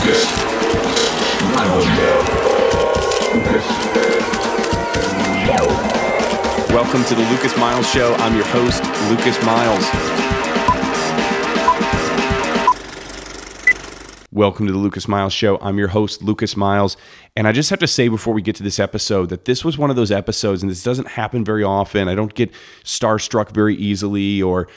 Welcome to the Lucas Miles Show. I'm your host, Lucas Miles. Welcome to the Lucas Miles Show. I'm your host, Lucas Miles. And I just have to say before we get to this episode that this was one of those episodes, and this doesn't happen very often. I don't get starstruck very easily or,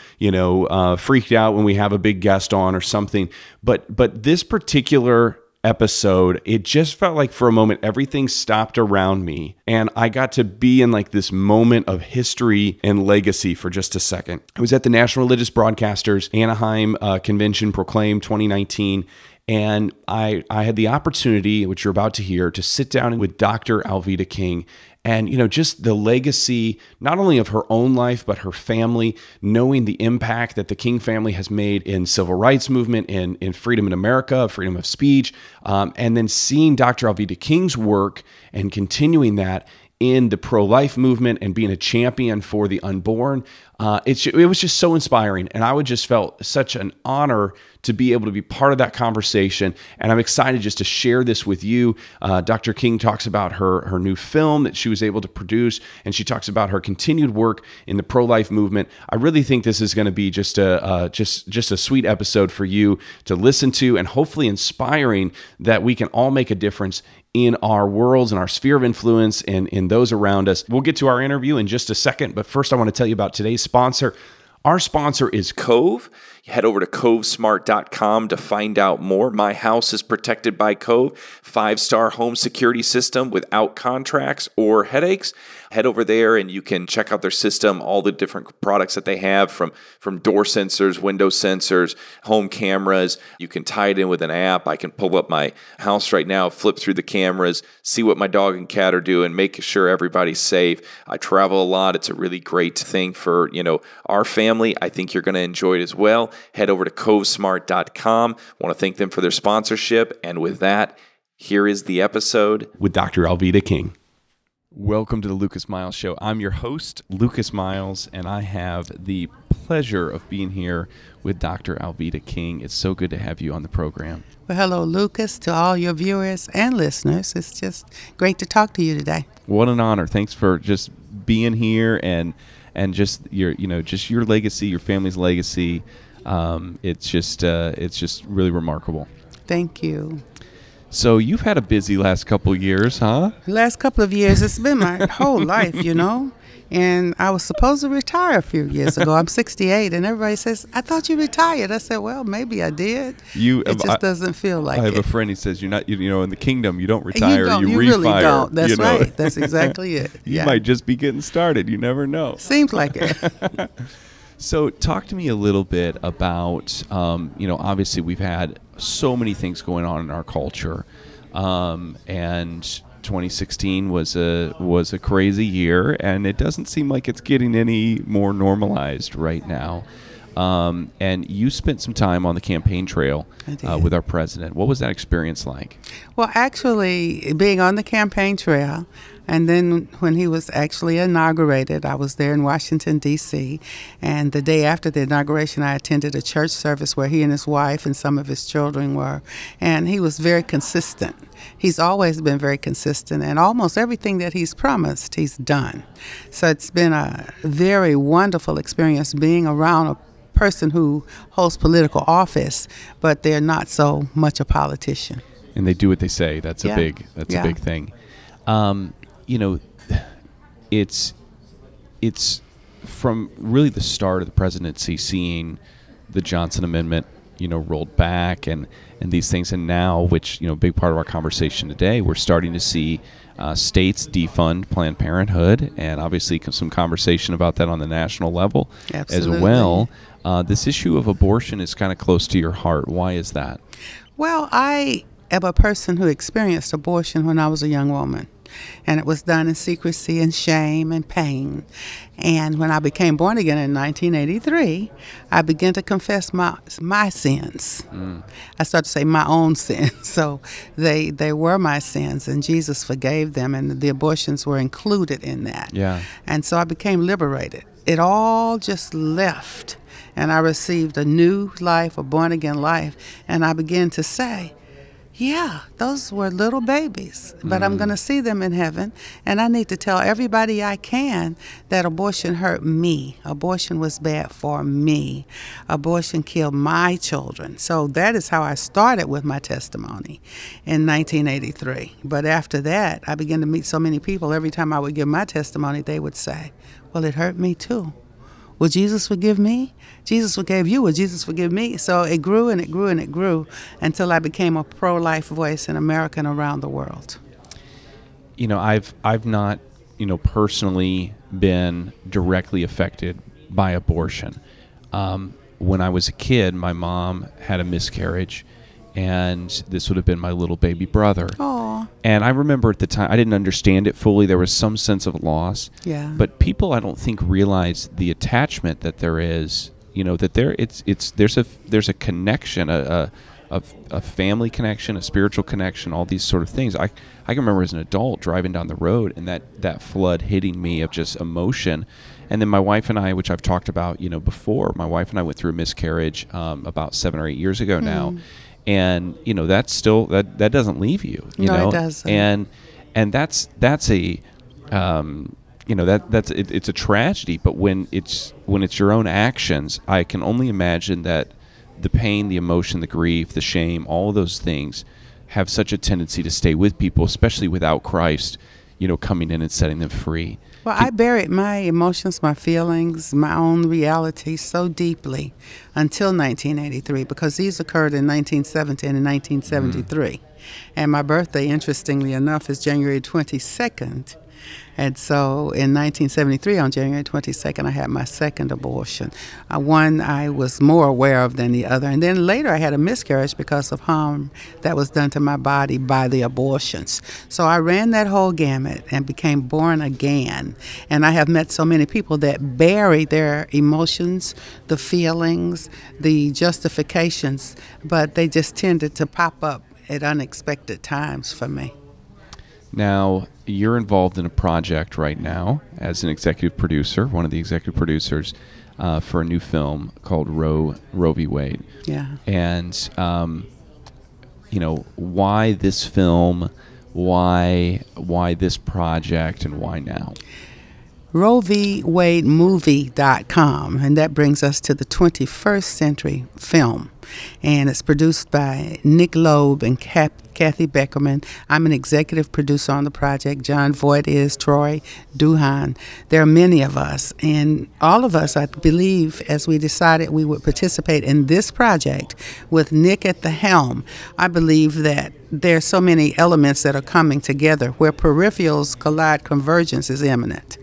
freaked out when we have a big guest on or something. But this particular episode, it just felt like for a moment everything stopped around me and I got to be in like this moment of history and legacy for just a second. I was at the National Religious Broadcasters Anaheim Convention Proclaim 2019, and I had the opportunity, which you're about to hear, to sit down with Dr. Alveda King. And, just the legacy, not only of her own life, but her family, knowing the impact that the King family has made in civil rights movement, in freedom in America, freedom of speech, and then seeing Dr. Alveda King's work and continuing that in the pro-life movement and being a champion for the unborn. It was just so inspiring. And I just felt such an honor to be able to be part of that conversation. And I'm excited just to share this with you. Dr. King talks about her new film that she was able to produce, and she talks about her continued work in the pro-life movement. I really think this is going to be just a sweet episode for you to listen to, and hopefully inspiring that we can all make a difference in our worlds and our sphere of influence and in those around us. We'll get to our interview in just a second, but first I want to tell you about today's sponsor. Our sponsor is Cove. Head over to covesmart.com to find out more. My house is protected by Cove, 5-star home security system without contracts or headaches. Head over there and you can check out their system, all the different products that they have from door sensors, window sensors, home cameras. You can tie it in with an app. I can pull up my house right now, flip through the cameras, see what my dog and cat are doing, make sure everybody's safe. I travel a lot. It's a really great thing for, our family. I think you're going to enjoy it as well. Head over to covesmart.com. I want to thank them for their sponsorship. And with that, here is the episode with Dr. Alveda King. Welcome to the Lucas Miles Show. I'm your host, Lucas Miles, and I have the pleasure of being here with Dr. Alveda King. It's so good to have you on the program. Well, hello, Lucas, to all your viewers and listeners. It's just great to talk to you today. What an honor. Thanks for just being here and just your your legacy, your family's legacy. It's just really remarkable. Thank you. So you've had a busy last couple of years, huh? Last couple of years, it's been my whole life, And I was supposed to retire a few years ago. I'm 68, and everybody says, "I thought you retired." I said, "Well, maybe I did. It just doesn't feel like it." I have a friend. He says, "You're not, in the kingdom, you don't retire. You refire." Really don't. That's right. That's exactly it. You might just be getting started. You never know. Seems like it. So talk to me a little bit about, obviously we've had so many things going on in our culture, and 2016 was a crazy year, and it doesn't seem like it's getting any more normalized right now. And you spent some time on the campaign trail with our president. What was that experience like? Well, actually, being on the campaign trail, and then when he was actually inaugurated, I was there in Washington, D.C., and the day after the inauguration, I attended a church service where he and his wife and some of his children were, and he was very consistent. He's always been very consistent, and almost everything that he's promised, he's done. So it's been a very wonderful experience being around a person who holds political office, but they're not so much a politician. And they do what they say. That's a big thing. It's from really the start of the presidency, seeing the Johnson Amendment, rolled back and these things. And now, which, a big part of our conversation today, we're starting to see states defund Planned Parenthood, and obviously some conversation about that on the national level. Absolutely. As well. This issue of abortion is kind of close to your heart. Why is that? Well, I am a person who experienced abortion when I was a young woman. And it was done in secrecy and shame and pain. And when I became born again in 1983, I began to confess my sins. I started to say my own sins. So they were my sins, and Jesus forgave them, and the abortions were included in that. Yeah. And so I became liberated. It all just left, and I received a new life, a born-again life, and I began to say, Yeah, those were little babies, but I'm going to see them in heaven, and I need to tell everybody I can that abortion hurt me. Abortion was bad for me. Abortion killed my children. So that is how I started with my testimony in 1983. But after that, I began to meet so many people. Every time I would give my testimony, they would say, well, it hurt me too. Will Jesus forgive me? Jesus forgave you. Will Jesus forgive me? So it grew and it grew and it grew until I became a pro-life voice in America and around the world. You know, I've not, personally been directly affected by abortion. When I was a kid, my mom had a miscarriage, and this would have been my little baby brother. Oh. And I remember at the time, I didn't understand it fully. There was some sense of loss. Yeah. But people, I don't think, realize the attachment that there is. That there's a connection, a family connection, a spiritual connection, all these sort of things. I can remember as an adult driving down the road and that flood hitting me of just emotion. And then my wife and I, which I've talked about, before, my wife and I went through a miscarriage about 7 or 8 years ago now. And that's still that doesn't leave you. No, it doesn't. And that's a it's a tragedy. But when it's your own actions, I can only imagine that the pain, the emotion, the grief, the shame, all of those things have such a tendency to stay with people, especially without Christ, coming in and setting them free. Well, I buried my emotions, my feelings, my own reality so deeply until 1983, because these occurred in 1970 and in 1973. And my birthday, interestingly enough, is January 22nd. And so in 1973, on January 22nd, I had my second abortion. One I was more aware of than the other. And then later I had a miscarriage because of harm that was done to my body by the abortions. So I ran that whole gamut and became born again. And I have met so many people that bury their emotions, the feelings, the justifications, but they just tended to pop up at unexpected times for me. Now, you're involved in a project right now as an executive producer, one of the executive producers for a new film called Roe v. Wade. Yeah. And, why this film, why this project, and why now? RoeVWadeMovie.com, and that brings us to the 21st century film. And it's produced by Nick Loeb and Kathy Beckerman. I'm an executive producer on the project. John Voight is, Troy Duhan. There are many of us, and all of us, I believe, as we decided we would participate in this project with Nick at the helm, I believe that there are so many elements that are coming together where peripherals collide, convergence is imminent.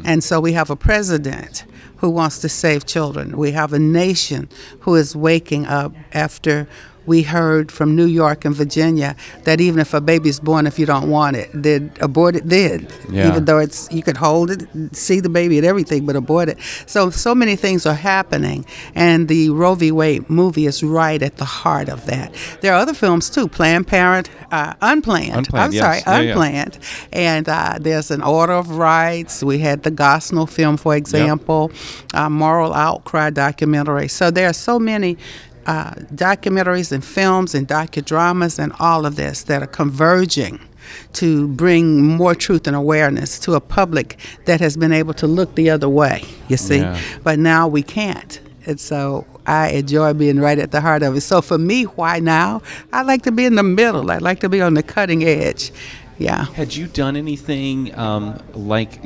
And so we have a president who wants to save children. We have a nation who is waking up after we heard from New York and Virginia that even if a baby's born, if you don't want it, then abort it then. Yeah. Even though you could hold it, see the baby and everything, but abort it. So many things are happening, and the Roe v. Wade movie is right at the heart of that. There are other films too, Unplanned. Unplanned. And there's an Order of Rights. We had the Gosnell film, for example, Moral Outcry documentary. So there are so many documentaries and films and docudramas and all of this that are converging to bring more truth and awareness to a public that has been able to look the other way, you see. Yeah. But now we can't. And so I enjoy being right at the heart of it. So for me, why now? I like to be in the middle. I like to be on the cutting edge. Yeah. Had you done anything like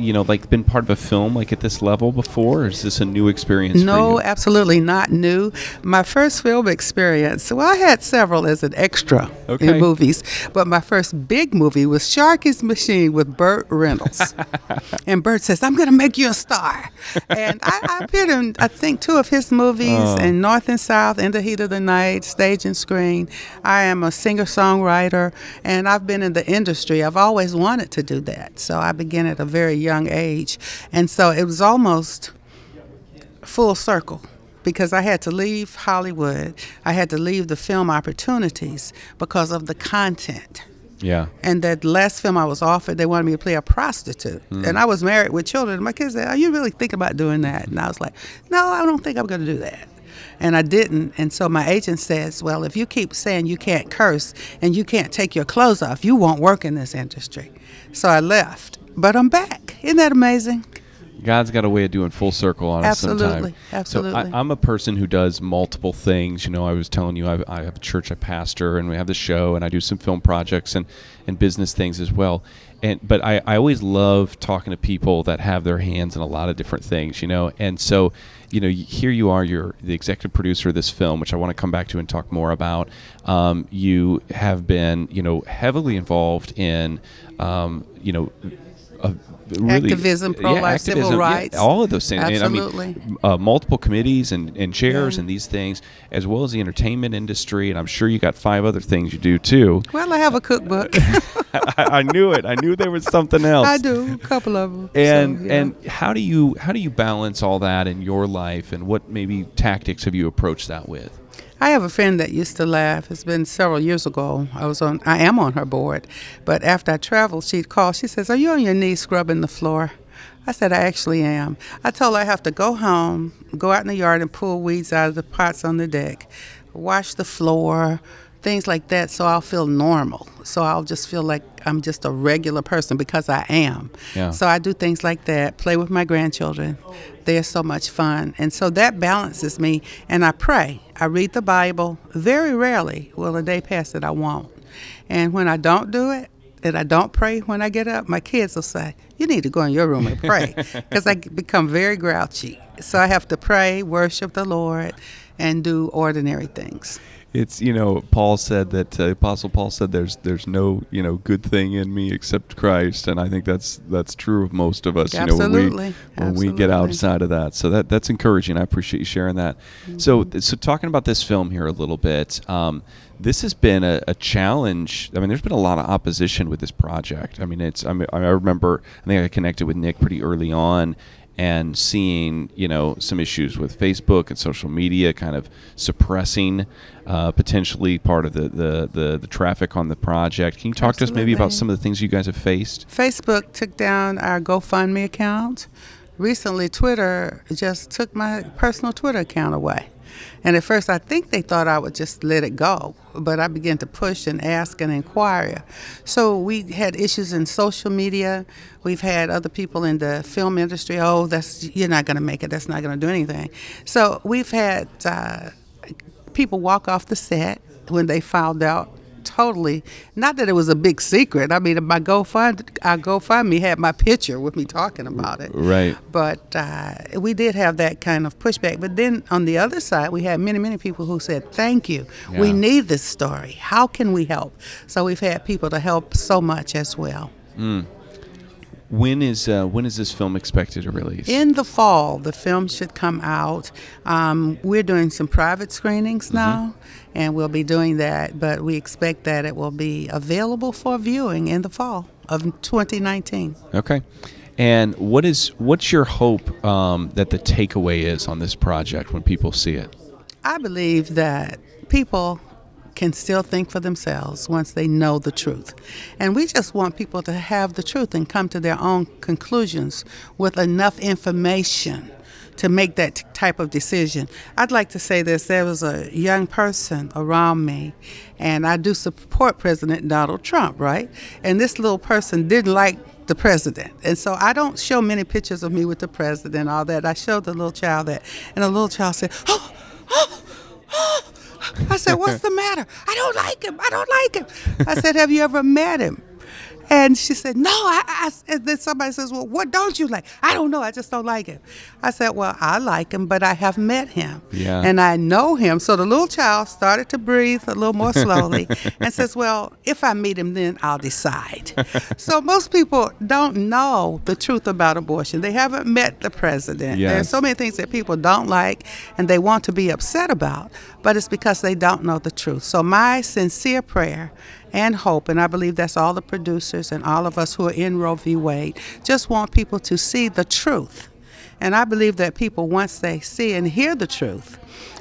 been part of a film like at this level before, or is this a new experience for you? No, absolutely not new. My first film experience, well, I had several as an extra in movies, but my first big movie was Sharky's Machine with Burt Reynolds. And Burt says, I'm going to make you a star. And I appeared in, I think, 2 of his movies, in North and South, In the Heat of the Night, Stage and Screen. I am a singer-songwriter, and I've been in the industry. I've always wanted to do that. So I began at a very young age. And so it was almost full circle because I had to leave Hollywood. I had to leave the film opportunities because of the content. Yeah. And that last film I was offered, they wanted me to play a prostitute. And I was married with children. My kids said, are you really thinking about doing that? And I was like, no, I don't think I'm going to do that. And I didn't. And so my agent says, well, if you keep saying you can't curse and you can't take your clothes off, you won't work in this industry. So I left. But I'm back. Isn't that amazing? God's got a way of doing full circle on us sometimes. Absolutely, absolutely. So I'm a person who does multiple things. You know, I was telling you I have a church I pastor, and we have the show, and I do some film projects and business things as well. But I always love talking to people that have their hands in a lot of different things, you know. And so, you know, here you are, you're the executive producer of this film, which I want to come back to and talk more about. You have been, you know, heavily involved in, you know, really, activism, pro-life, civil rights. Yeah, all of those things. Absolutely. I mean, multiple committees and chairs and these things, as well as the entertainment industry. And I'm sure you got 5 other things you do, too. Well, I have a cookbook. I knew it. I knew there was something else. I do, a couple of them. And how do you balance all that in your life, and what maybe tactics have you approached that with? I have a friend that used to laugh. It's been several years ago. I am on her board. But after I traveled, she'd call. She says, "Are you on your knees scrubbing the floor?" I said, "I actually am." I told her I have to go home, go out in the yard and pull weeds out of the pots on the deck, wash the floor, things like that, so I'll feel normal. So I'll just feel like I'm just a regular person, because I am. Yeah. So I do things like that, play with my grandchildren. They're so much fun. And so that balances me. And I pray. I read the Bible. Very rarely will a day pass that I won't. And when I don't do it, and I don't pray when I get up, my kids will say, "You need to go in your room and pray," because I become very grouchy. So I have to pray, worship the Lord, and do ordinary things. It's, you know, Paul said that, Apostle Paul said there's no, you know, good thing in me except Christ, and I think that's true of most of us. Absolutely. You know, when we get outside of that. So that's encouraging. I appreciate you sharing that. Mm-hmm. So talking about this film here a little bit, this has been a challenge. I mean, there's been a lot of opposition with this project. I mean, I remember, I think I connected with Nick pretty early on, and seeing, you know, some issues with Facebook and social media kind of suppressing potentially part of the traffic on the project. Can you talk to us maybe about some of the things you guys have faced? Facebook took down our GoFundMe account. Recently, Twitter just took my personal Twitter account away. And at first, I think they thought I would just let it go. But I began to push and ask and inquire. So we had issues in social media. We've had other people in the film industry, "Oh, you're not going to make it. That's not going to do anything." So we've had people walk off the set when they found out. Totally, not that it was a big secret. I mean, our GoFundMe had my picture with me talking about it. Right. But we did have that kind of pushback. But then on the other side, we had many, many people who said, "Thank you. Yeah. We need this story. How can we help?" So we've had people to help so much as well. Mm. When is this film expected to release? In the fall, the film should come out. We're doing some private screenings now, and we'll be doing that. But we expect that it will be available for viewing in the fall of 2019. Okay. And what's your hope that the takeaway is on this project when people see it? I believe that people can still think for themselves once they know the truth. And we just want people to have the truth and come to their own conclusions with enough information to make that type of decision. I'd like to say this. There was a young person around me, and I do support President Donald Trump, right? And this little person didn't like the president. And so I don't show many pictures of me with the president, all that. I showed the little child that, and the little child said, "Oh, oh, oh." I said, "What's the matter?" "I don't like him. I don't like him." I said, "Have you ever met him?" And she said, "No." And then somebody says, "Well, what don't you like?" "I don't know. I just don't like him." I said, "Well, I like him, but I have met him. Yeah. And I know him." So the little child started to breathe a little more slowly and says, "Well, if I meet him, then I'll decide." So most people don't know the truth about abortion. They haven't met the president. Yes. There's so many things that people don't like and they want to be upset about, but it's because they don't know the truth. So my sincere prayer and hope, and I believe that's all the producers and all of us who are in Roe v. Wade, just want people to see the truth. And I believe that people, once they see and hear the truth,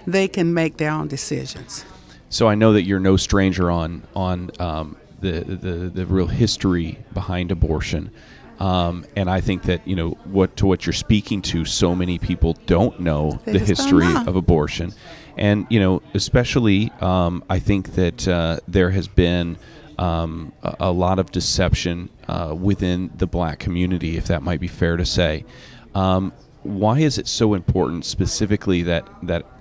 they can make their own decisions. So I know that you're no stranger on the real history behind abortion. And I think that, what you're speaking to, so many people don't know the history of abortion. And, especially I think that there has been a lot of deception within the black community, if that might be fair to say. Why is it so important specifically that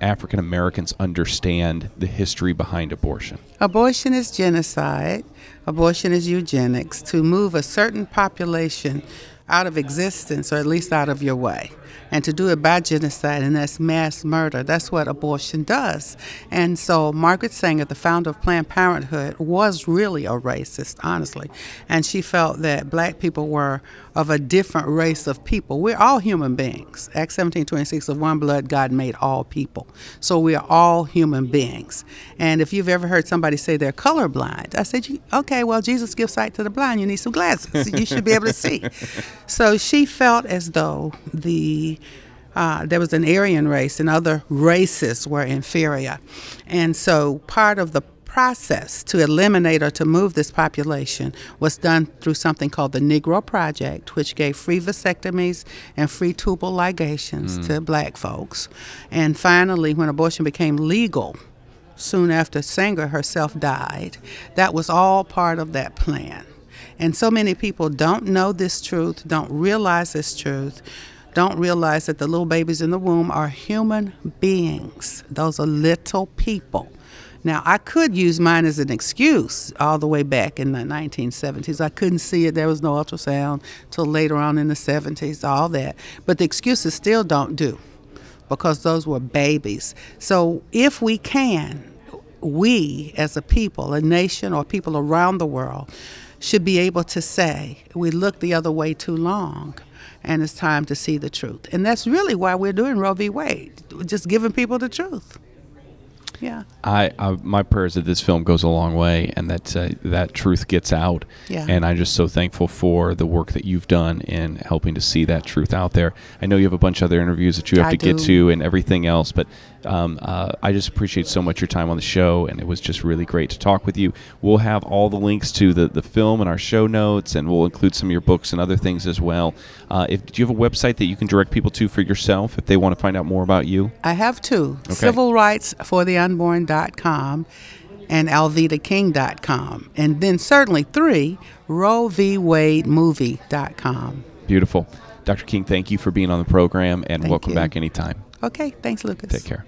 African Americans understand the history behind abortion? Abortion is genocide. Abortion is eugenics, to move a certain population out of existence, or at least out of your way. And to do it by genocide, and that's mass murder. That's what abortion does. And so Margaret Sanger, the founder of Planned Parenthood, was really a racist, honestly. And she felt that black people were of a different race of people. We're all human beings. Acts 17:26, of one blood God made all people. So we are all human beings. And if you've ever heard somebody say they're colorblind, I said, okay, well, Jesus gives sight to the blind. You need some glasses. You should be able to see. So she felt as though there was an Aryan race and other races were inferior. And so part of the process to eliminate or to move this population was done through something called the Negro Project, which gave free vasectomies and free tubal ligations to black folks. And finally, when abortion became legal, soon after Sanger herself died, that was all part of that plan. And so many people don't know this truth, don't realize this truth, don't realize that the little babies in the womb are human beings. Those are little people. Now, I could use mine as an excuse all the way back in the 1970s. I couldn't see it. There was no ultrasound till later on in the 70s, all that. But the excuses still don't do, because those were babies. So if we can, we as a people, a nation, or people around the world, should be able to say, we looked the other way too long, and it's time to see the truth. And that's really why we're doing Roe v. Wade, just giving people the truth. Yeah. My prayer is that this film goes a long way, and that that truth gets out. Yeah. And I'm just so thankful for the work that you've done in helping to see that truth out there. I know you have a bunch of other interviews that you have to get to and everything else, but I just appreciate so much your time on the show, and it was just really great to talk with you. We'll have all the links to the film in our show notes, and we'll include some of your books and other things as well. Do you have a website that you can direct people to for yourself if they want to find out more about you? I have two. Okay. civilrightsfortheunborn.com and alvedaking.com. And then certainly 3, RoeVWadeMovie.com. Beautiful. Dr. King, thank you for being on the program, and welcome back anytime. Okay. Thanks, Lucas. Take care.